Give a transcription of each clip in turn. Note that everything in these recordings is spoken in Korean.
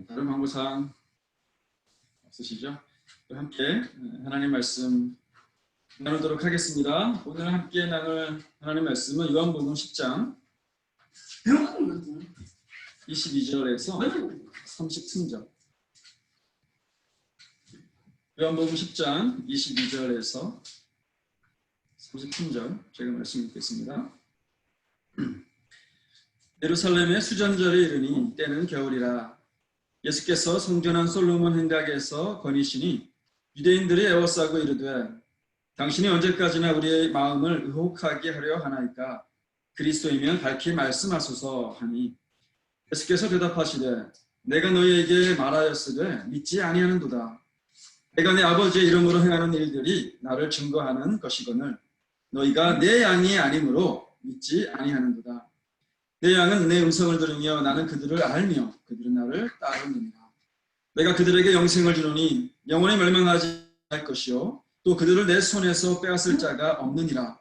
다른 방법사항 없으시죠? 함께 하나님 말씀 나누도록 하겠습니다. 오늘 함께 나눌 하나님 말씀은 요한복음 10장 22절에서 33절. 요한복음 10장 22절에서 33절 제가 말씀 읽겠습니다. 예루살렘의 수전절에 이르니 때는 겨울이라. 예수께서 성전한 솔로몬 행각에서 거니시니 유대인들이 애워싸고 이르되 당신이 언제까지나 우리의 마음을 의혹하게 하려 하나이까? 그리스도이면 밝히 말씀하소서 하니 예수께서 대답하시되 내가 너희에게 말하였으되 믿지 아니하는도다. 내가 내 아버지의 이름으로 행하는 일들이 나를 증거하는 것이거늘 너희가 내 양이 아니므로 믿지 아니하는도다. 내 양은 내 음성을 들으며 나는 그들을 알며 그들은 나를 따르느니라. 내가 그들에게 영생을 주노니 영원히 멸망하지 말 것이요 또 그들을 내 손에서 빼앗을 자가 없느니라.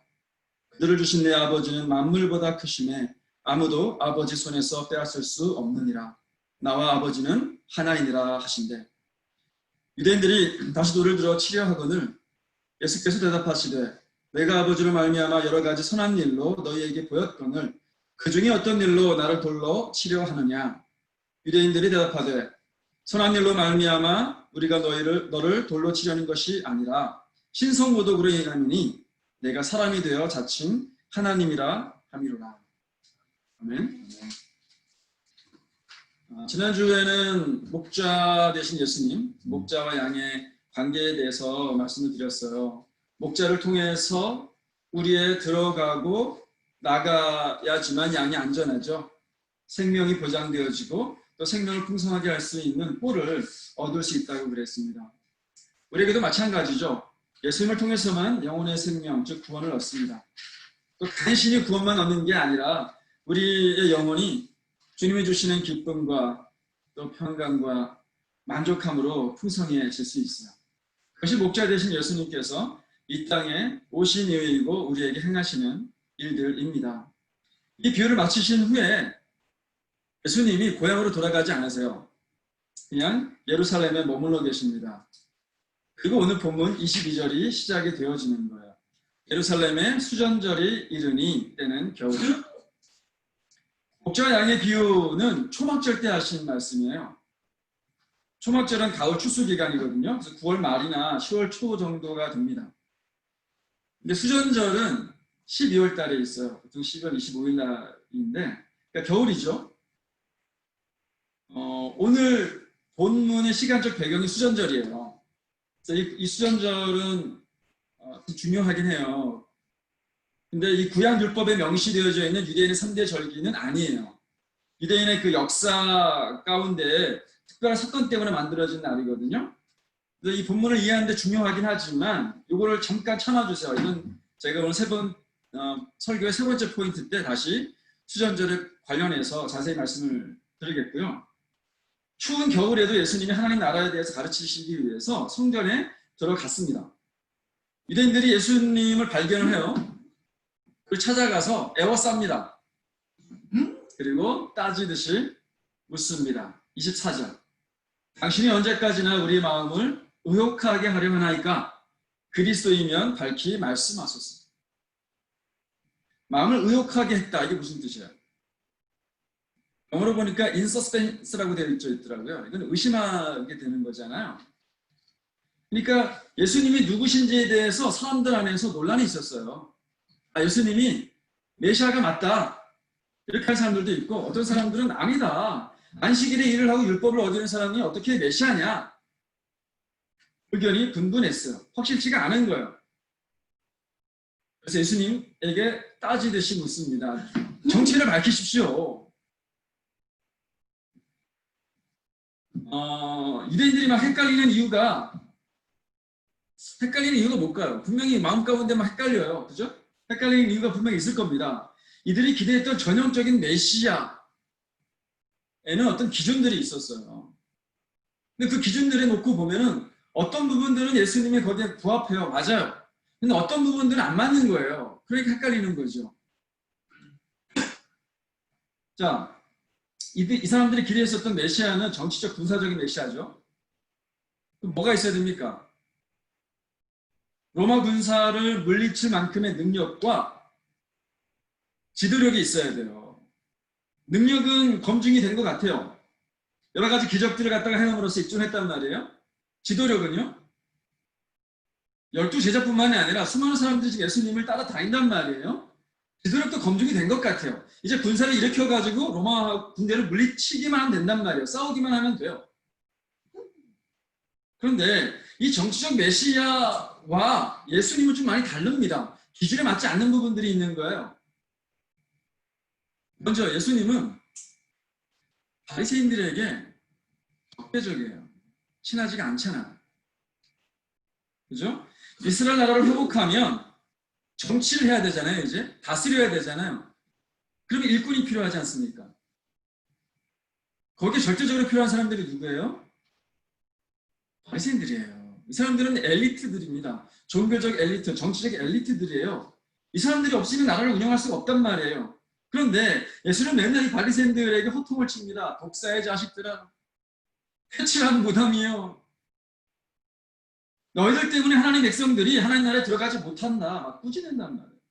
그들을 주신 내 아버지는 만물보다 크심에 아무도 아버지 손에서 빼앗을 수 없느니라. 나와 아버지는 하나이니라 하신대. 유대인들이 다시 돌을 들어 치려 하거늘 예수께서 대답하시되 내가 아버지를 말미암아 여러 가지 선한 일로 너희에게 보였거늘 그 중에 어떤 일로 나를 돌로 치려 하느냐? 유대인들이 대답하되 선한 일로 말미암아 우리가 너를 돌로 치려는 것이 아니라 신성모독으로 인함이니 내가 사람이 되어 자칭 하나님이라 함이로라. 아멘. 지난주에는 목자 되신 예수님, 목자와 양의 관계에 대해서 말씀을 드렸어요. 목자를 통해서 우리에 들어가고 나가야지만 양이 안전하죠. 생명이 보장되어지고 또 생명을 풍성하게 할 수 있는 꼴을 얻을 수 있다고 그랬습니다. 우리에게도 마찬가지죠. 예수님을 통해서만 영혼의 생명, 즉 구원을 얻습니다. 또 단순히 구원만 얻는 게 아니라 우리의 영혼이 주님이 주시는 기쁨과 또 평강과 만족함으로 풍성해질 수 있어요. 그것이 목자 되신 예수님께서 이 땅에 오신 이유이고 우리에게 행하시는 일들입니다. 이 비유를 마치신 후에 예수님이 고향으로 돌아가지 않으세요. 그냥 예루살렘에 머물러 계십니다. 그리고 오늘 본문 22절이 시작이 되어지는 거예요. 예루살렘의 수전절이 이르니 때는 겨울. 목자와 양의 비유는 초막절 때 하신 말씀이에요. 초막절은 가을 추수 기간이거든요. 그래서 9월 말이나 10월 초 정도가 됩니다. 근데 수전절은 12월 달에 있어요. 보통 12월 25일 날인데, 그러니까 겨울이죠. 오늘 본문의 시간적 배경이 수전절이에요. 그래서 이 수전절은 중요하긴 해요. 근데 이 구약율법에 명시되어져 있는 유대인의 3대 절기는 아니에요. 유대인의 그 역사 가운데 특별한 사건 때문에 만들어진 날이거든요. 그래서 이 본문을 이해하는데 중요하긴 하지만 이거를 잠깐 참아주세요. 이건 제가 오늘 설교의 세 번째 포인트 때 다시 수전절에 관련해서 자세히 말씀을 드리겠고요. 추운 겨울에도 예수님이 하나님 나라에 대해서 가르치시기 위해서 성전에 들어갔습니다. 유대인들이 예수님을 발견을 해요. 그를 찾아가서 애워쌉니다. 그리고 따지듯이 묻습니다. 24절. 당신이 언제까지나 우리의 마음을 의혹하게 하려 하나이까? 그리스도이면 밝히 말씀하소서. 마음을 의혹하게 했다. 이게 무슨 뜻이에요? 영어로 보니까 in suspense라고 되어 있더라고요. 이건 의심하게 되는 거잖아요. 그러니까 예수님이 누구신지에 대해서 사람들 안에서 논란이 있었어요. 예수님이 메시아가 맞다. 이렇게 하는 사람들도 있고 어떤 사람들은 아니다. 안식일에 일을 하고 율법을 어기는 사람이 어떻게 메시아냐. 의견이 분분했어요. 확실치가 않은 거예요. 그래서 예수님에게 따지듯이 묻습니다. 정체를 밝히십시오. 유대인들이 막 헷갈리는 이유가 뭘까요? 분명히 마음 가운데 막 헷갈려요. 그죠? 헷갈리는 이유가 분명히 있을 겁니다. 이들이 기대했던 전형적인 메시아에는 어떤 기준들이 있었어요. 근데 그 기준들을 놓고 보면은 어떤 부분들은 예수님이 거기에 부합해요. 맞아요. 근데 어떤 부분들은 안 맞는 거예요. 그러니까 헷갈리는 거죠. 자, 이 사람들이 기대했었던 메시아는 정치적 군사적인 메시아죠. 그럼 뭐가 있어야 됩니까? 로마 군사를 물리칠 만큼의 능력과 지도력이 있어야 돼요. 능력은 검증이 된 것 같아요. 여러 가지 기적들을 갖다가 행함으로써 입증했단 말이에요. 지도력은요? 12제자뿐만이 아니라 수많은 사람들이 지금 예수님을 따라다닌단 말이에요. 지도력도 검증이 된 것 같아요. 이제 군사를 일으켜가지고 로마 군대를 물리치기만 하면 된단 말이에요. 싸우기만 하면 돼요. 그런데 이 정치적 메시아와 예수님은 좀 많이 다릅니다. 기준에 맞지 않는 부분들이 있는 거예요. 먼저 예수님은 바리새인들에게 적대적이에요. 친하지가 않잖아요. 그죠? 이스라엘 나라를 회복하면 정치를 해야 되잖아요. 이제 다스려야 되잖아요. 그러면 일꾼이 필요하지 않습니까? 거기에 절대적으로 필요한 사람들이 누구예요? 바리새인들이에요. 이 사람들은 엘리트들입니다. 종교적 엘리트, 정치적 엘리트들이에요. 이 사람들이 없으면 나라를 운영할 수가 없단 말이에요. 그런데 예수는 맨날 이 바리새인들에게 호통을 칩니다. 독사의 자식들아, 회칠한 무덤이요. 너희들 때문에 하나님 백성들이 하나님 나라에 들어가지 못한다. 막 꾸짖는단 말이에요.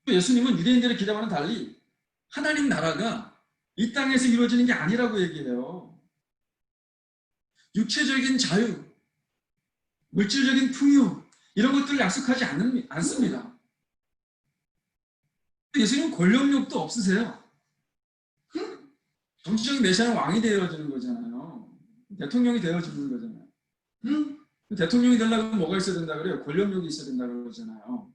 예수님은 유대인들의 기대와는 달리 하나님 나라가 이 땅에서 이루어지는 게 아니라고 얘기해요. 육체적인 자유, 물질적인 풍요, 이런 것들을 약속하지 않습니다. 예수님은 권력욕도 없으세요. 정치적인 메시아는 왕이 되어지는 거잖아요. 대통령이 되어지는 거잖아요. 대통령이 되려면 뭐가 있어야 된다 그래요? 권력욕이 있어야 된다 그러잖아요.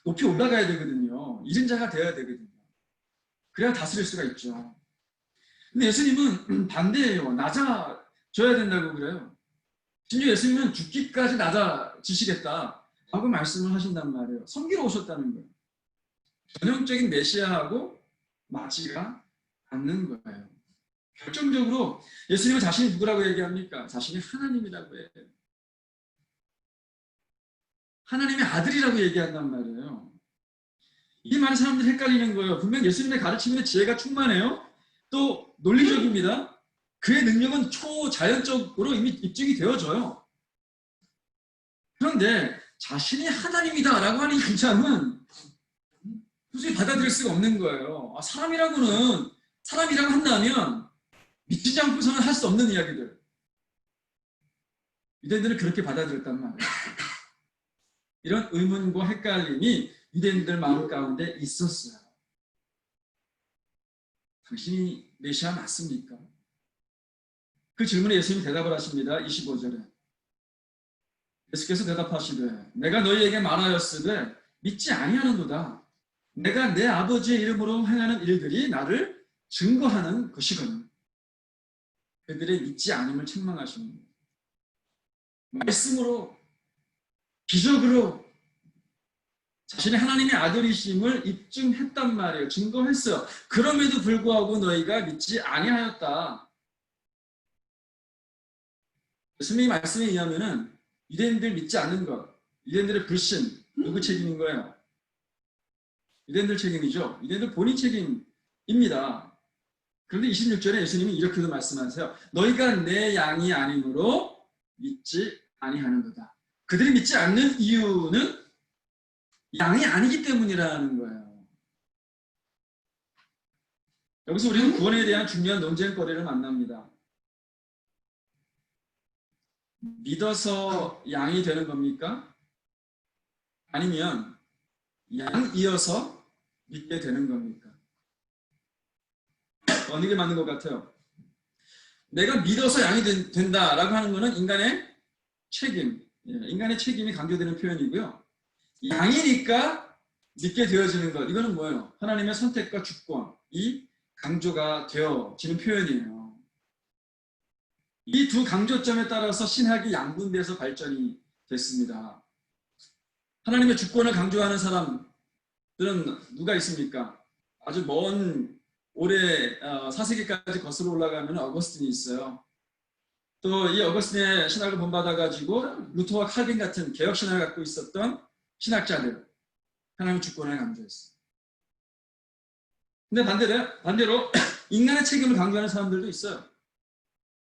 높이 올라가야 되거든요. 이른 자가 되어야 되거든요. 그래야 다스릴 수가 있죠. 근데 예수님은 반대예요. 낮아져야 된다고 그래요. 심지어 예수님은 죽기까지 낮아지시겠다 라고 말씀을 하신단 말이에요. 섬기러 오셨다는 거예요. 전형적인 메시아하고 맞지가 않는 거예요. 결정적으로 예수님은 자신이 누구라고 얘기합니까? 자신이 하나님이라고 해요. 하나님의 아들이라고 얘기한단 말이에요. 이게 많은 사람들이 헷갈리는 거예요. 분명 예수님의 가르침에 지혜가 충만해요. 또 논리적입니다. 그의 능력은 초자연적으로 이미 입증이 되어져요. 그런데 자신이 하나님이다라고 하는 주장은 도저히 받아들일 수가 없는 거예요. 사람이라고 한다면 믿지 않고서는 할 수 없는 이야기들. 유대인들은 그렇게 받아들였단 말이에요. 이런 의문과 헷갈림이 유대인들 마음 가운데 있었어요. 당신이 메시아 맞습니까? 그 질문에 예수님이 대답을 하십니다. 25절에. 예수께서 대답하시되 내가 너희에게 말하였으되 믿지 아니하는도다. 내가 내 아버지의 이름으로 행하는 일들이 나를 증거하는 것이거든. 그들의 믿지 않음을 책망하시는 거예요. 말씀으로, 기적으로 자신의 하나님의 아들이심을 입증했단 말이에요. 증거했어요. 그럼에도 불구하고 너희가 믿지 아니하였다. 예수님의 말씀에 의하면은 유대인들 믿지 않는 것, 유대인들의 불신, 누구 책임인 거예요? 유대인들 책임이죠. 유대인들 본인 책임입니다. 그런데 26절에 예수님이 이렇게도 말씀하세요. 너희가 내 양이 아니므로 믿지 아니하는도다. 그들이 믿지 않는 이유는 양이 아니기 때문이라는 거예요. 여기서 우리는 구원에 대한 중요한 논쟁거리를 만납니다. 믿어서 양이 되는 겁니까? 아니면 양이어서 믿게 되는 겁니까? 어느 게 맞는 것 같아요? 내가 믿어서 양이 된다라고 하는 것은 인간의 책임, 인간의 책임이 강조되는 표현이고요. 양이니까 믿게 되어지는 것, 이거는 뭐예요? 하나님의 선택과 주권이 강조가 되어지는 표현이에요. 이 두 강조점에 따라서 신학이 양분돼서 발전이 됐습니다. 하나님의 주권을 강조하는 사람들은 누가 있습니까? 아주 먼 올해 4세기까지 거슬러 올라가면 어거스틴이 있어요. 또 이 어거스틴의 신학을 본받아가지고 루터와 칼빈 같은 개혁 신학을 갖고 있었던 신학자들, 하나님의 주권을 강조했어요. 근데 반대로 인간의 책임을 강조하는 사람들도 있어요.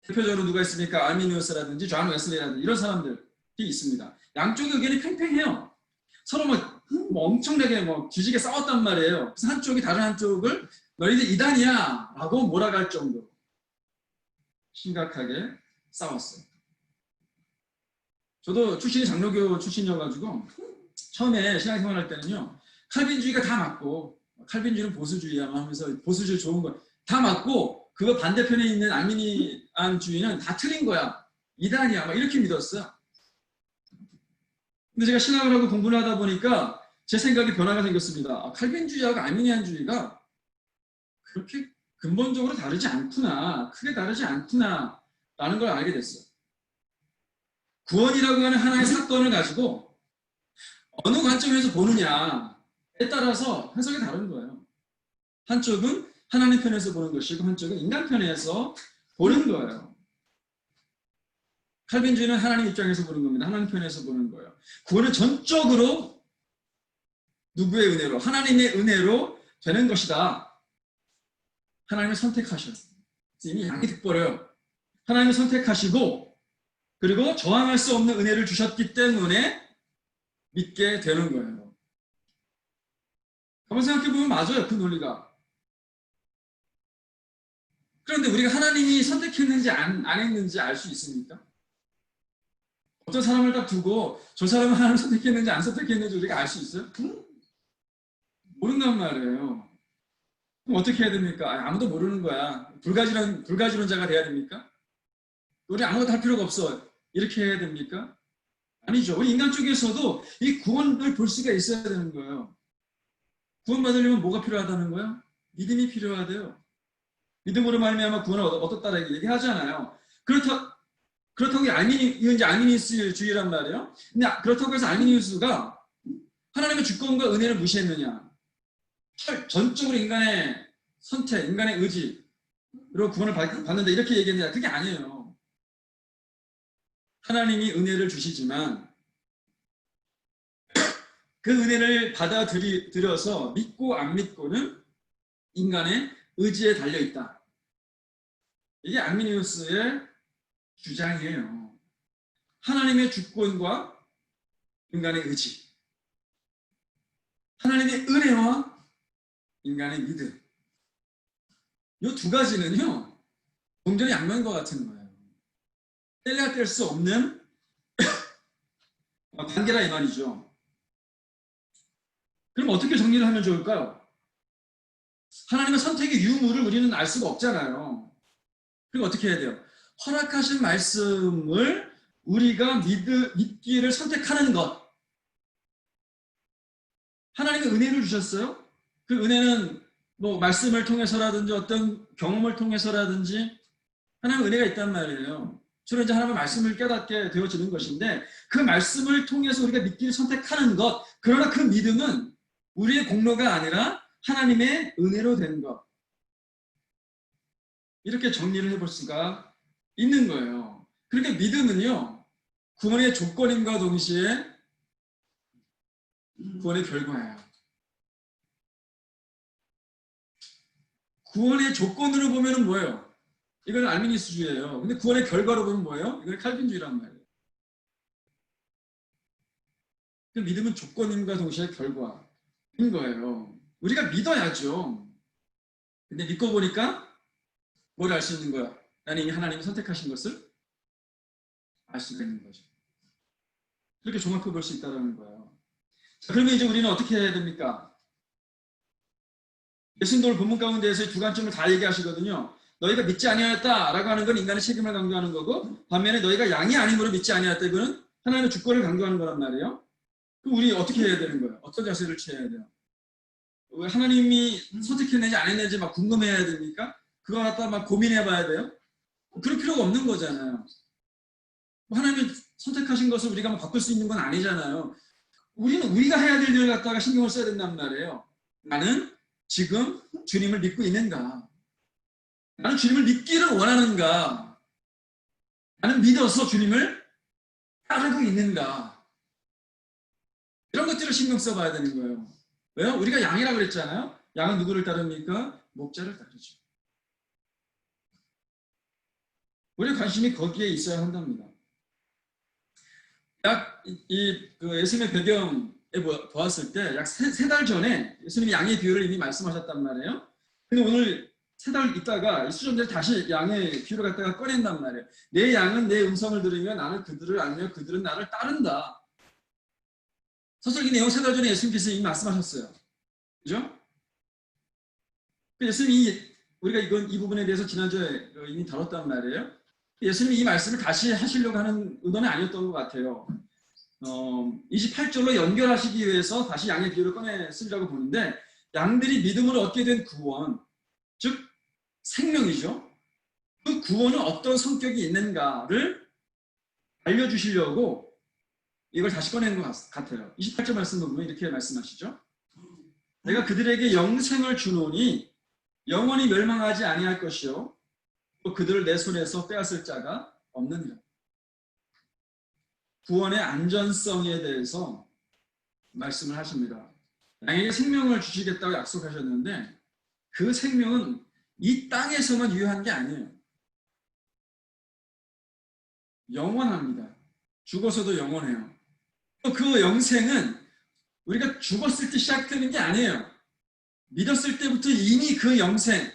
대표적으로 누가 있습니까? 아미니우스라든지 존 웨슬리라든지 이런 사람들이 있습니다. 양쪽의 의견이 팽팽해요. 서로 뭐 엄청나게 뒤지게 싸웠단 말이에요. 그래서 한쪽이 다른 한쪽을 너희들 이단이야 라고 몰아갈 정도로 심각하게 싸웠어요. 저도 출신이 장로교 출신이어가지고 처음에 신앙생활 할 때는요, 칼빈주의가 다 맞고, 칼빈주의는 보수주의야 하면서 보수주의 좋은 거 다 맞고, 그거 반대편에 있는 아미니안주의는 다 틀린 거야, 이단이야 막 이렇게 믿었어요. 근데 제가 신학을 하고 공부를 하다 보니까 제 생각이 변화가 생겼습니다. 칼빈주의하고 아미니안주의가 그렇게 근본적으로 다르지 않구나, 크게 다르지 않구나 라는 걸 알게 됐어요. 구원이라고 하는 하나의 사건을 가지고 어느 관점에서 보느냐에 따라서 해석이 다른 거예요. 한쪽은 하나님 편에서 보는 것이고 한쪽은 인간 편에서 보는 거예요. 칼빈주의는 하나님 입장에서 보는 겁니다. 하나님 편에서 보는 거예요. 구원은 전적으로 누구의 은혜로? 하나님의 은혜로 되는 것이다. 하나님을 선택하셨어요. 이미 양이 득버려요. 하나님을 선택하시고 그리고 저항할 수 없는 은혜를 주셨기 때문에 믿게 되는 거예요. 한번 생각해보면 맞아요. 그 논리가. 그런데 우리가 하나님이 선택했는지 안 했는지 알 수 있습니까? 어떤 사람을 딱 두고 저 사람은 하나님 선택했는지 안 선택했는지 우리가 알 수 있어요? 모른단 말이에요. 그럼 어떻게 해야 됩니까? 아무도 모르는 거야. 불가지론자가 돼야 됩니까? 우리 아무것도 할 필요가 없어. 이렇게 해야 됩니까? 아니죠. 우리 인간 쪽에서도 이 구원을 볼 수가 있어야 되는 거예요. 구원받으려면 뭐가 필요하다는 거예요? 믿음이 필요하대요. 믿음으로 말미암아 구원을 얻었다라고 얘기하잖아요. 그렇다고 이건 이제 아미니스주의란 말이에요. 근데 그렇다고 해서 아미니스가 하나님의 주권과 은혜를 무시했느냐? 전적으로 인간의 선택, 인간의 의지로 구원을 받는다 이렇게 얘기했느냐? 그게 아니에요. 하나님이 은혜를 주시지만 그 은혜를 받아들여서 믿고 안 믿고는 인간의 의지에 달려있다. 이게 아미니우스의 주장이에요. 하나님의 주권과 인간의 의지, 하나님의 은혜와 인간의 믿음, 이 두 가지는요 동전의 양면과 같은 거예요. 뗄래야 뗄 수 없는 관계라 이 말이죠. 그럼 어떻게 정리를 하면 좋을까요? 하나님의 선택의 유무를 우리는 알 수가 없잖아요. 그리고 어떻게 해야 돼요? 허락하신 말씀을 우리가 믿기를 선택하는 것. 하나님의 은혜를 주셨어요. 그 은혜는 뭐 말씀을 통해서라든지 어떤 경험을 통해서라든지 하나님의 은혜가 있단 말이에요. 주로 이제 하나님의 말씀을 깨닫게 되어지는 것인데 그 말씀을 통해서 우리가 믿기를 선택하는 것. 그러나 그 믿음은 우리의 공로가 아니라 하나님의 은혜로 된 것. 이렇게 정리를 해볼 수가 있는 거예요. 그러니까 믿음은요, 구원의 조건임과 동시에 구원의 결과예요. 구원의 조건으로 보면 뭐예요? 이건 아미니스주의예요. 근데 구원의 결과로 보면 뭐예요? 이건 칼빈주의란 말이에요. 그 믿음은 조건임과 동시에 결과인 거예요. 우리가 믿어야죠. 근데 믿고 보니까 뭘 알 수 있는 거야? 나는 이미 하나님이 선택하신 것을 알 수가 있는 거죠. 그렇게 종합해 볼 수 있다는 거예요. 자, 그러면 이제 우리는 어떻게 해야 됩니까? 예수님도 본문 가운데에서 두 관점을 다 얘기하시거든요. 너희가 믿지 아니하였다라고 하는 건 인간의 책임을 강조하는 거고, 반면에 너희가 양이 아님으로 믿지 아니하였다 이거는 하나님의 주권을 강조하는 거란 말이에요. 그럼 우리 어떻게 해야 되는 거예요? 어떤 자세를 취해야 돼요? 왜 하나님이 선택했는지 안 했는지 막 궁금해야 됩니까? 그거 갖다 막 고민해 봐야 돼요? 그럴 필요가 없는 거잖아요. 하나님이 선택하신 것을 우리가 막 바꿀 수 있는 건 아니잖아요. 우리가 해야 될 일을 갖다가 신경을 써야 된단 말이에요. 나는 지금 주님을 믿고 있는가? 나는 주님을 믿기를 원하는가? 나는 믿어서 주님을 따르고 있는가? 이런 것들을 신경 써봐야 되는 거예요. 왜요? 우리가 양이라고 그랬잖아요. 양은 누구를 따릅니까? 목자를 따르죠. 우리 관심이 거기에 있어야 한답니다. 그 예수님의 배경에 보았을 때 약 세 달 전에 예수님이 양의 비유를 이미 말씀하셨단 말이에요. 근데 오늘 3달 있다가 이 수종자를 다시 양의 비유를 갖다가 꺼낸단 말이에요. 내 양은 내 음성을 들으며 나는 그들을 알며 그들은 나를 따른다. 사실 이 내용 3달 전에 예수님께서 이미 말씀하셨어요. 그죠? 예수님이 우리가 이 부분에 대해서 지난주에 이미 다뤘단 말이에요. 예수님이 이 말씀을 다시 하시려고 하는 의도는 아니었던 것 같아요. 28절로 연결하시기 위해서 다시 양의 비유를 꺼내 쓰려고 보는데 양들이 믿음으로 얻게 된 구원, 즉 생명이죠. 그 구원은 어떤 성격이 있는가를 알려주시려고 이걸 다시 꺼낸 것 같아요. 28절 말씀 보면 이렇게 말씀하시죠. 내가 그들에게 영생을 주노니 영원히 멸망하지 아니할 것이요 또 그들을 내 손에서 빼앗을 자가 없느니라. 구원의 안전성에 대해서 말씀을 하십니다. 양에게 생명을 주시겠다고 약속하셨는데 그 생명은 이 땅에서만 유효한 게 아니에요. 영원합니다. 죽어서도 영원해요. 또 그 영생은 우리가 죽었을 때 시작되는 게 아니에요. 믿었을 때부터 이미 그 영생이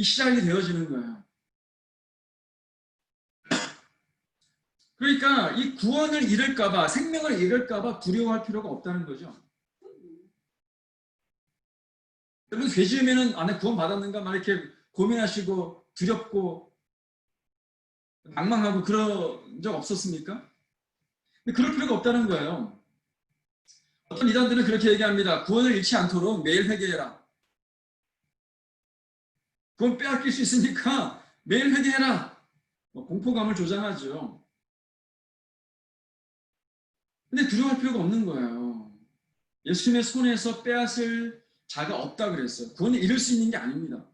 시작이 되어지는 거예요. 그러니까 이 구원을 잃을까봐, 생명을 잃을까봐 두려워할 필요가 없다는 거죠. 여러분, 죄 지으면은 안에 구원 받았는가 막 이렇게 고민하시고 두렵고 낭망하고 그런 적 없었습니까? 근데 그럴 필요가 없다는 거예요. 어떤 이단들은 그렇게 얘기합니다. 구원을 잃지 않도록 매일 회개해라. 구원 빼앗길 수 있으니까 매일 회개해라. 공포감을 조장하죠. 근데 두려워할 필요가 없는 거예요. 예수님의 손에서 빼앗을 자가 없다 그랬어요. 구원을 잃을 수 있는 게 아닙니다.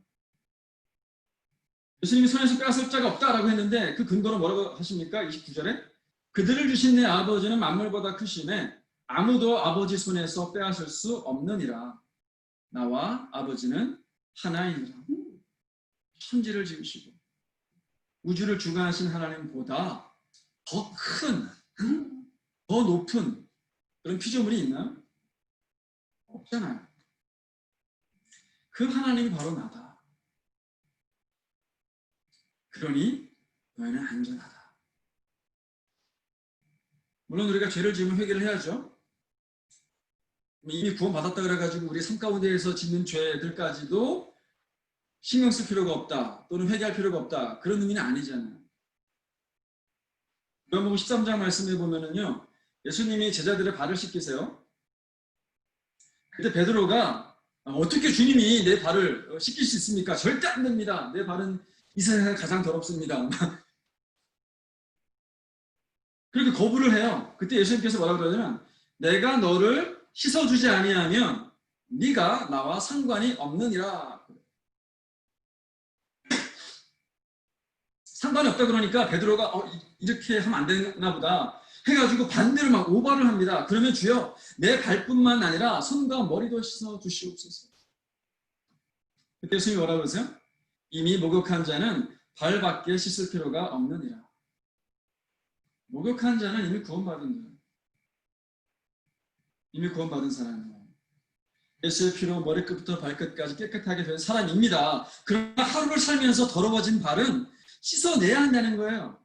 예수님이 손에서 빼앗을 자가 없다라고 했는데 그 근거로 뭐라고 하십니까? 29절에 그들을 주신 내 아버지는 만물보다 크심에 아무도 아버지 손에서 빼앗을 수 없느니라. 나와 아버지는 하나이니라. 천지를 지으시고 우주를 주관하신 하나님보다 더 큰, 더 높은 그런 피조물이 있나요? 없잖아요. 그 하나님이 바로 나다. 그러니 너희는 안전하다. 물론 우리가 죄를 지으면 회개를 해야죠. 이미 구원받았다 그래가지고 우리 삶 가운데에서 짓는 죄들까지도 신경 쓸 필요가 없다. 또는 회개할 필요가 없다. 그런 의미는 아니잖아요. 요한복음 13장 말씀에 보면은요. 예수님이 제자들의 발을 씻기세요. 그때 베드로가 어떻게 주님이 내 발을 씻길 수 있습니까? 절대 안 됩니다. 내 발은 이 세상에 가장 더럽습니다. 그렇게 거부를 해요. 그때 예수님께서 뭐라고 그러냐면 내가 너를 씻어주지 아니하면 네가 나와 상관이 없느니라. 상관이 없다 그러니까 베드로가 이렇게 하면 안 되나 보다 해가지고 반대로 막 오바를 합니다. 그러면 주여 내 발뿐만 아니라 손과 머리도 씻어주시옵소서. 그때 예수님이 뭐라고 그러세요? 이미 목욕한 자는 발밖에 씻을 필요가 없느니라. 목욕한 자는 이미 구원받은 자예요. 이미 구원받은 사람이에요. 예수의 피로 머리끝부터 발끝까지 깨끗하게 된 사람입니다. 그러나 하루를 살면서 더러워진 발은 씻어내야 한다는 거예요.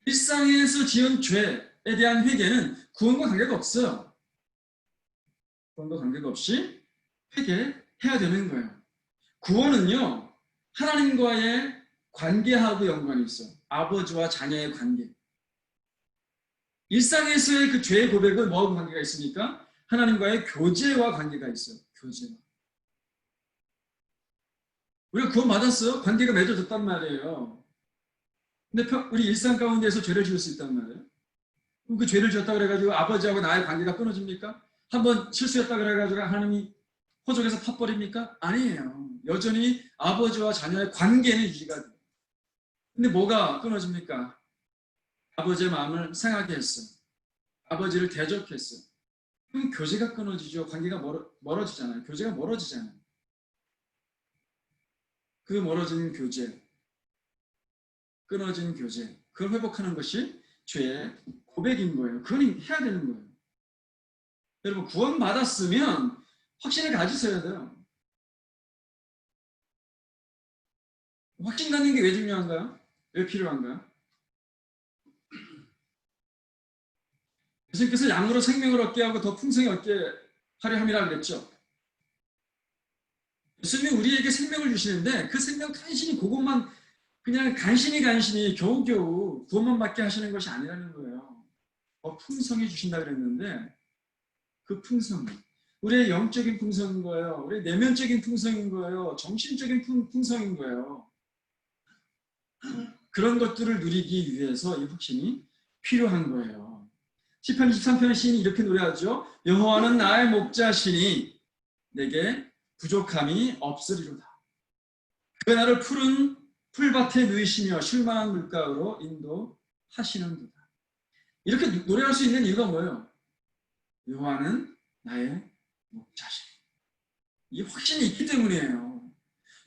일상에서 지은 죄에 대한 회개는 구원과 관계가 없어요. 구원과 관계가 없이 회개해야 되는 거예요. 구원은요, 하나님과의 관계하고 연관이 있어요. 아버지와 자녀의 관계. 일상에서의 그 죄의 고백은 뭐하고 관계가 있습니까? 하나님과의 교제와 관계가 있어요. 교제와. 우리가 구원 받았어요. 관계가 맺어졌단 말이에요. 근데 우리 일상 가운데서 죄를 지을 수 있단 말이에요. 그럼 그 죄를 지었다 그래가지고 아버지하고 나의 관계가 끊어집니까? 한번 실수했다 그래가지고 하나님이 호적에서 팥버립니까? 아니에요. 여전히 아버지와 자녀의 관계는 유지가 돼요. 근데 뭐가 끊어집니까? 아버지의 마음을 상하게 했어요. 아버지를 대적했어요. 그럼 교제가 끊어지죠. 관계가 멀어지잖아요. 교제가 멀어지잖아요. 그 멀어진 교제, 끊어진 교제, 그걸 회복하는 것이 죄의 고백인 거예요. 그건 해야 되는 거예요. 여러분, 구원받았으면 확신을 가지셔야 돼요. 확신 갖는 게 왜 중요한가요? 왜 필요한가요? 예수님께서 양으로 생명을 얻게 하고 더 풍성히 얻게 하려 함이라 그랬죠. 예수님이 우리에게 생명을 주시는데 그 생명 간신히 그것만 그냥 간신히 겨우겨우 구원만 받게 하시는 것이 아니라는 거예요. 더 풍성히 주신다 그랬는데 그 풍성, 우리의 영적인 풍성인 거예요. 우리의 내면적인 풍성인 거예요. 정신적인 풍성인 거예요. 그런 것들을 누리기 위해서 이 확신이 필요한 거예요. 시편 23편 시인이 이렇게 노래하죠. 여호와는 나의 목자시니 내게 부족함이 없으리로다. 그 나를 푸른 풀밭에 누이시며 쉴만한 물가로 인도하시는도다. 이렇게 노래할 수 있는 이유가 뭐예요? 여호와는 나의 목자시니. 이 확신이 있기 때문이에요.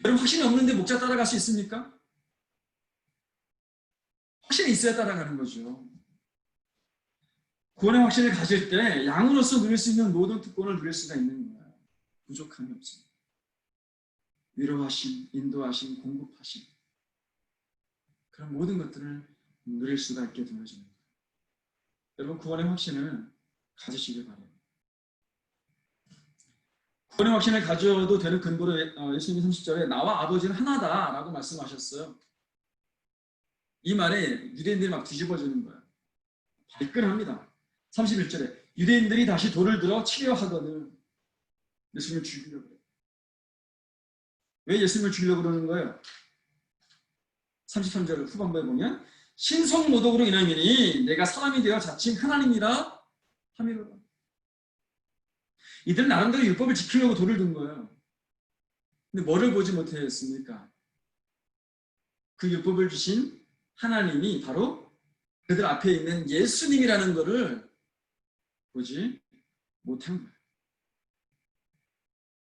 여러분, 확신이 없는데 목자 따라갈 수 있습니까? 확신이 있어야 따라가는 거죠. 구원의 확신을 가질 때 양으로서 누릴 수 있는 모든 특권을 누릴 수가 있는 거예요. 부족함이 없습니다. 위로하심, 인도하심, 공급하심, 그런 모든 것들을 누릴 수가 있게 되어집니다. 여러분, 구원의 확신을 가지시길 바랍니다. 구원의 확신을 가져도 되는 근거로 예수님이 30절에 나와 아버지는 하나다라고 말씀하셨어요. 이 말에 유대인들이 막 뒤집어지는 거예요. 발끈합니다. 31절에 유대인들이 다시 돌을 들어 치려 하거늘 예수님을 죽이려고 해요. 왜 예수님을 죽이려고 그러는 거예요? 33절 후반부에 보면 신성모독으로 인함이니 내가 사람이 되어 자칭 하나님이라 함이로다. 이들은 나름대로 율법을 지키려고 돌을 든 거예요. 근데 뭐를 보지 못했습니까? 그 율법을 주신 하나님이 바로 그들 앞에 있는 예수님이라는 것을 보지 못한 거예요.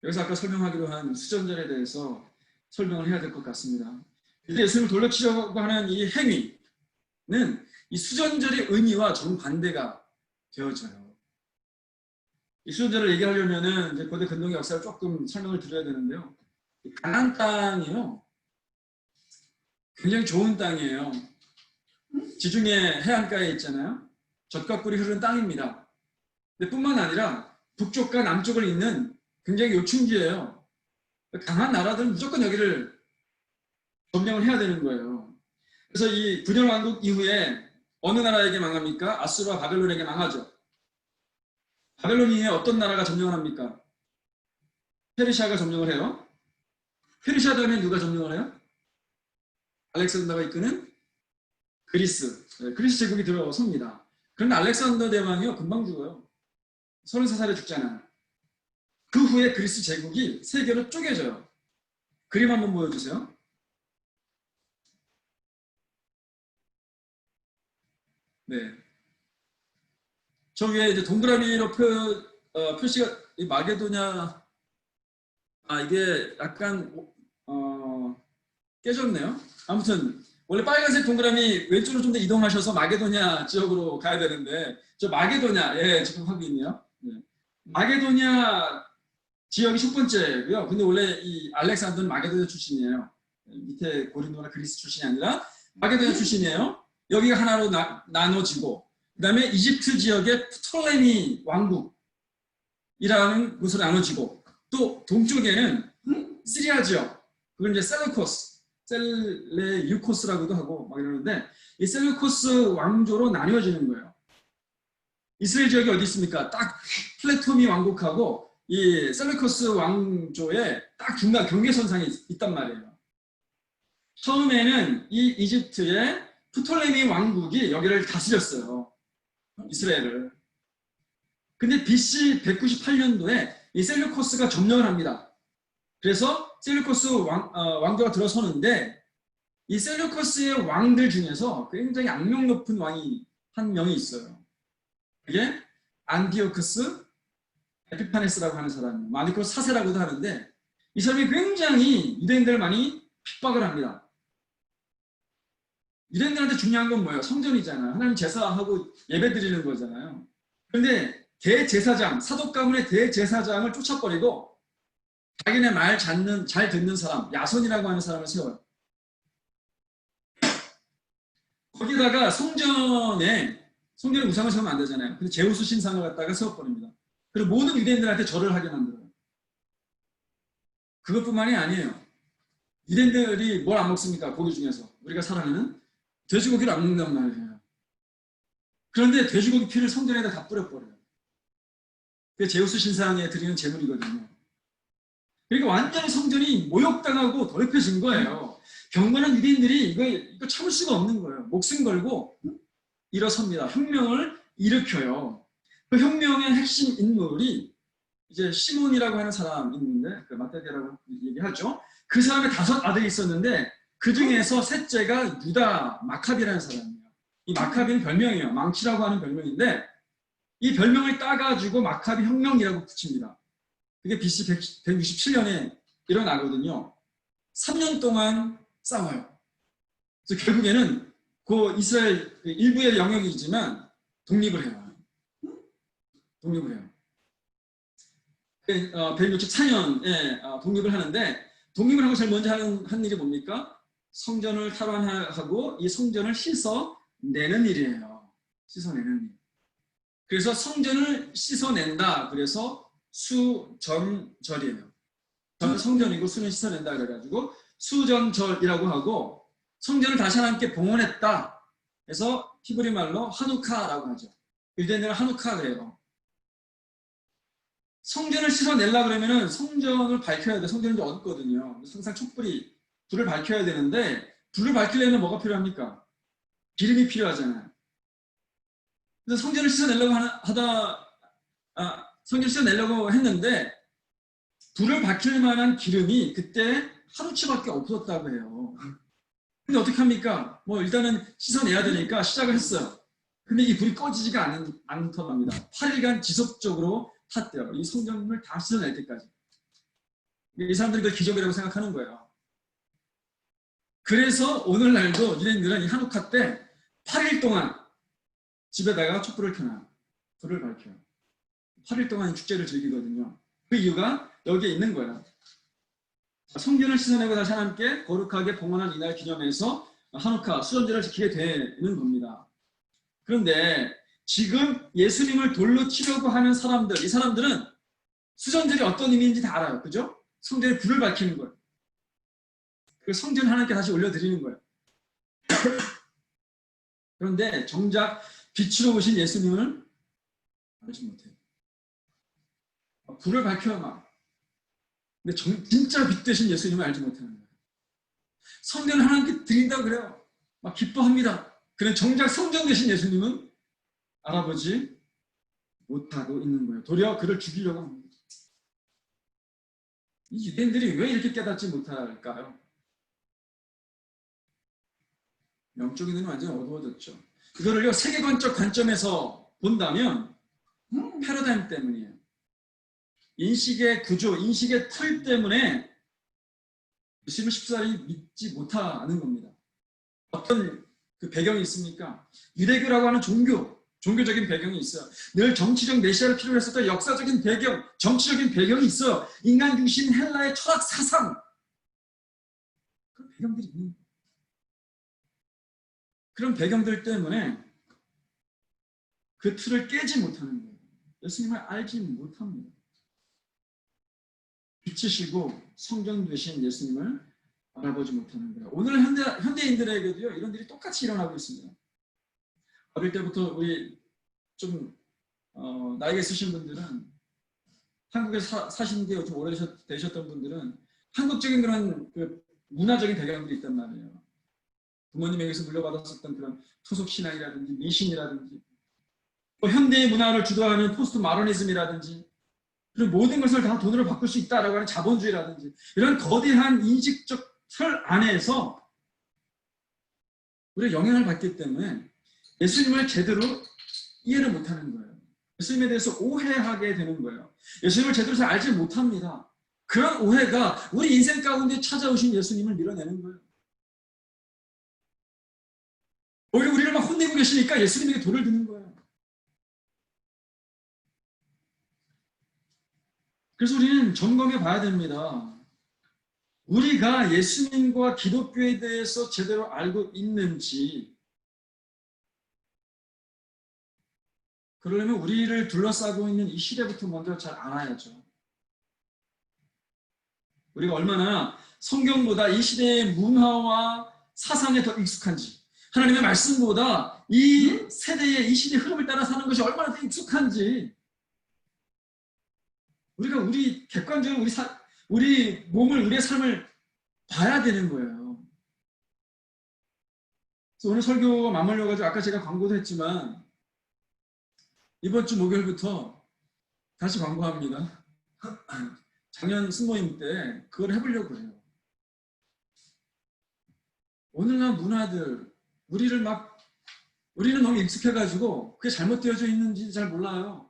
여기서 아까 설명하기로 한 수전절에 대해서 설명을 해야 될 것 같습니다. 예수님을 돌려치려고 하는 이 행위는 이 수전절의 의미와 정반대가 되어져요. 이 수전절을 얘기하려면은 이제 고대 근동의 역사를 조금 설명을 드려야 되는데요. 가나안 땅이요, 굉장히 좋은 땅이에요. 지중해 해안가에 있잖아요. 젖과 꿀이 흐르는 땅입니다. 근데 뿐만 아니라 북쪽과 남쪽을 잇는 굉장히 요충지예요. 강한 나라들은 무조건 여기를 점령을 해야 되는 거예요. 그래서 이 분열 왕국 이후에 어느 나라에게 망합니까? 아수르와 바벨론에게 망하죠. 바벨론 이후에 어떤 나라가 점령을 합니까? 페르시아가 점령을 해요. 페르시아 다음에 누가 점령을 해요? 알렉산더가 이끄는 그리스 제국이 들어섭니다. 그런데 알렉산더 대왕이요, 금방 죽어요. 33살에 죽잖아요. 그 후에 그리스 제국이 세계로 쪼개져요. 그림 한번 보여주세요. 네. 저 위에 이제 동그라미로 표시가 이 마게도냐, 이게 약간 깨졌네요. 아무튼 원래 빨간색 동그라미 왼쪽으로 좀 더 이동하셔서 마게도냐 지역으로 가야 되는데 저 마게도냐, 예, 지금 하고 있네요. 네. 마게도냐 지역이 첫 번째고요. 근데 원래 이 알렉산더는 마게도냐 출신이에요. 밑에 고린도나 그리스 출신이 아니라 마게도냐 출신이에요. 여기가 하나로 나눠지고, 그 다음에 이집트 지역의 프톨레미 왕국이라는 곳으로 나눠지고, 또 동쪽에는 시리아 지역, 그걸 이제 셀레유코스라고도 하고 막 이러는데, 이 셀레유코스 왕조로 나뉘어지는 거예요. 이스라엘 지역이 어디 있습니까? 딱 플레토미 왕국하고 이 셀레코스 왕조의 딱 중간 경계선상에 있단 말이에요. 처음에는 이 이집트의 프톨레미 왕국이 여기를 다스렸어요. 이스라엘을. 근데 BC 198년도에 이 셀레코스가 점령을 합니다. 그래서 셀레코스 왕조가 들어서는데, 이 셀레코스의 왕들 중에서 굉장히 악명 높은 왕이 한 명이 있어요. 그게 안티오쿠스 에피파네스라고 하는 사람이에요. 마르코 사세라고도 하는데 이 사람이 굉장히 유대인들을 많이 핍박을 합니다. 유대인들한테 중요한 건 뭐예요? 성전이잖아요. 하나님 제사하고 예배 드리는 거잖아요. 그런데 대제사장, 사독 가문의 대제사장을 쫓아버리고 자기네 말 잘 듣는 사람, 야손이라고 하는 사람을 세워요. 거기다가 성전에 우상을 세우면 안 되잖아요. 근데 제우스 신상을 갖다가 세워버립니다. 그리고 모든 유대인들한테 절을 하게 만들어요. 그것뿐만이 아니에요. 유대인들이 뭘 안 먹습니까? 고기 중에서. 우리가 사랑하는 돼지고기를 안 먹는단 말이에요. 그런데 돼지고기 피를 성전에다 다 뿌려버려요. 그게 제우스 신상에 드리는 제물이거든요. 그러니까 완전히 성전이 모욕당하고 더럽혀진 거예요. 경건한 유대인들이 이거 참을 수가 없는 거예요. 목숨 걸고 일어섭니다. 혁명을 일으켜요. 그 혁명의 핵심 인물이 이제 시몬이라고 하는 사람이 있는데 그 마태대라고 얘기하죠. 그 사람의 5 아들이 있었는데 그 중에서 셋째가 유다 마카비라는 사람이에요. 이 마카비는 별명이에요. 망치라고 하는 별명인데 이 별명을 따가지고 마카비 혁명이라고 붙입니다. 그게 BC 167년에 일어나거든요. 3년 동안 싸워요. 그래서 결국에는 그 이스라엘 일부의 영역이지만 독립을 해요. 독립을 해요. 164년에 독립을 하는데 독립을 하고 제일 먼저 한 일이 뭡니까? 성전을 탈환하고 이 성전을 씻어내는 일이에요. 씻어내는 일. 그래서 성전을 씻어낸다. 그래서 수전절이에요. 전은 성전이고 수는 씻어낸다 그래가지고 수전절이라고 하고 성전을 다시 하나님께 봉헌했다. 그래서 히브리 말로 하누카라고 하죠. 유대인들은 하누카 그래요. 성전을 씻어내려고 그러면은 성전을 밝혀야 돼. 성전이 이제 어둡거든요. 항상 촛불이 불을 밝혀야 되는데 불을 밝히려면 뭐가 필요합니까? 기름이 필요하잖아요. 그래서 성전을 씻어내려고 성전을 씻어내려고 했는데 불을 밝힐 만한 기름이 그때 하루치밖에 없었다고 해요. 근데 어떻게 합니까? 뭐 일단은 씻어내야 되니까 시작을 했어요. 근데 이 불이 꺼지지가 않더랍니다. 8일간 지속적으로 탔대요. 이 성전을 다 씻어낼 때까지. 이 사람들이 그걸 기적이라고 생각하는 거예요. 그래서 오늘날도 유대인들은 이 하누카 때 8일 동안 집에다가 촛불을 켜놔요. 불을 밝혀요. 8일 동안 축제를 즐기거든요. 그 이유가 여기에 있는 거예요. 성전을 씻어내고 다시 하나님께 거룩하게 봉헌한 이날 기념해서 하누카 수전제를 지키게 되는 겁니다. 그런데 지금 예수님을 돌로 치려고 하는 사람들, 이 사람들은 수전제이 어떤 의미인지 다 알아요. 그죠? 성전에 불을 밝히는 거예요. 그 성전 하나님께 다시 올려드리는 거예요. 그런데 정작 빛으로 오신 예수님을 알지 못해요. 불을 밝혀야 막. 근데 진짜 빛 되신 예수님을 알지 못하는 거예요. 성전을 하나님께 드린다고 그래요. 막 기뻐합니다. 그런데 정작 성전 되신 예수님은 알아보지 못하고 있는 거예요. 도리어 그를 죽이려고 합니다. 이 유대인들이 왜 이렇게 깨닫지 못할까요? 영적인 눈이 완전히 어두워졌죠. 이거를요 세계관적 관점에서 본다면 패러다임 때문이에요. 인식의 구조, 인식의 틀 때문에 예수님을 쉽사리 믿지 못하는 겁니다. 어떤 그 배경이 있습니까? 유대교라고 하는 종교적인 배경이 있어요. 늘 정치적 메시아를 필요로 했었던 역사적인 배경, 정치적인 배경이 있어요. 인간 중심 헬라의 철학 사상. 그런 배경들이 있는 거예요. 그런 배경들 때문에 그 틀을 깨지 못하는 거예요. 예수님을 알지 못합니다. 빛이시고 성전 되신 예수님을 알아보지 못하는 거예요. 오늘 현대인들에게도요 이런 일이 똑같이 일어나고 있습니다. 어릴 때부터 우리 좀 나이가 있으신 분들은 한국에 사신 게 좀 오래되셨던 분들은 한국적인 그런 그 문화적인 배경들이 있단 말이에요. 부모님에게서 물려받았었던 그런 토속 신앙이라든지 미신이라든지 또 현대의 문화를 주도하는 포스트 마더니즘이라든지 그리고 모든 것을 다 돈으로 바꿀 수 있다라고 하는 자본주의라든지 이런 거대한 인식적 틀 안에서 우리가 영향을 받기 때문에 예수님을 제대로 이해를 못하는 거예요. 예수님에 대해서 오해하게 되는 거예요. 예수님을 제대로 잘 알지 못합니다. 그런 오해가 우리 인생 가운데 찾아오신 예수님을 밀어내는 거예요. 오히려 우리를 막 혼내고 계시니까 예수님에게 돌을 드는 거예요. 그래서 우리는 점검해 봐야 됩니다. 우리가 예수님과 기독교에 대해서 제대로 알고 있는지, 그러려면 우리를 둘러싸고 있는 이 시대부터 먼저 잘 알아야죠. 우리가 얼마나 성경보다 이 시대의 문화와 사상에 더 익숙한지, 하나님의 말씀보다 이 세대의 이 시대의 흐름을 따라 사는 것이 얼마나 더 익숙한지, 우리가 우리 객관적으로 우리 몸을, 우리의 삶을 봐야 되는 거예요. 그래서 오늘 설교가 맞물려가지고 아까 제가 광고도 했지만 이번 주 목요일부터 다시 광고합니다. 작년 승모임 때 그걸 해보려고 해요. 오늘날 문화들, 우리는 너무 익숙해가지고 그게 잘못되어져 있는지 잘 몰라요.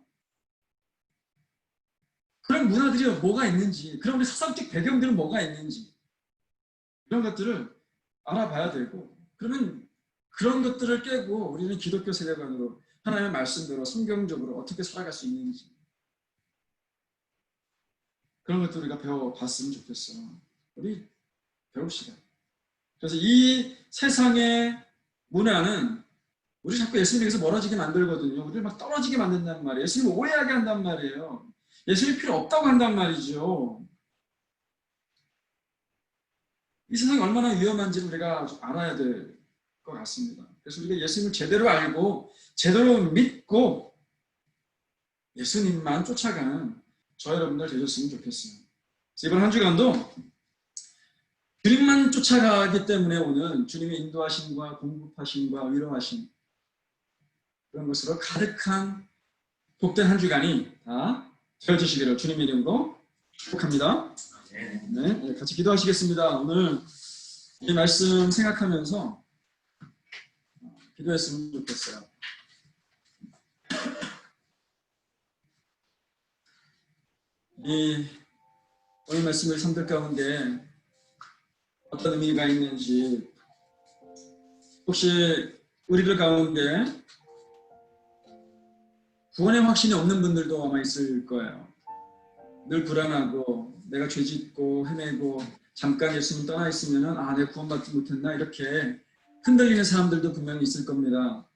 그런 문화들이 뭐가 있는지, 그런 우리 사상적 배경들은 뭐가 있는지, 이런 것들을 알아봐야 되고, 그러면 그런 것들을 깨고 우리는 기독교 세계관으로 하나님의 말씀대로 성경적으로 어떻게 살아갈 수 있는지, 그런 것들 우리가 배워봤으면 좋겠어. 우리 배웁시다. 그래서 이 세상의 문화는 우리 자꾸 예수님에게서 멀어지게 만들거든요. 우리를 막 떨어지게 만든단 말이에요. 예수님을 오해하게 한단 말이에요. 예수님 필요 없다고 한단 말이죠. 이 세상이 얼마나 위험한지 우리가 좀 알아야 될 것 같습니다. 그래서 우리가 예수님을 제대로 알고 제대로 믿고 예수님만 쫓아가는 저 여러분들 되셨으면 좋겠어요. 이번 한 주간도 주님만 쫓아가기 때문에 오는 주님의 인도하심과 공급하심과 위로하심, 그런 것으로 가득한 복된 한 주간이 다 되어주시기를 주님의 이름으로 축복합니다. 네, 같이 기도하시겠습니다. 오늘 이 말씀 생각하면서 기도했으면 좋겠어요. 이 오늘 말씀을 삶들 가운데 어떤 의미가 있는지, 혹시 우리들 가운데 구원의 확신이 없는 분들도 아마 있을 거예요. 늘 불안하고 내가 죄짓고 헤매고 잠깐 예수님 떠나 있으면 내 구원받지 못했나, 이렇게 흔들리는 사람들도 분명히 있을 겁니다.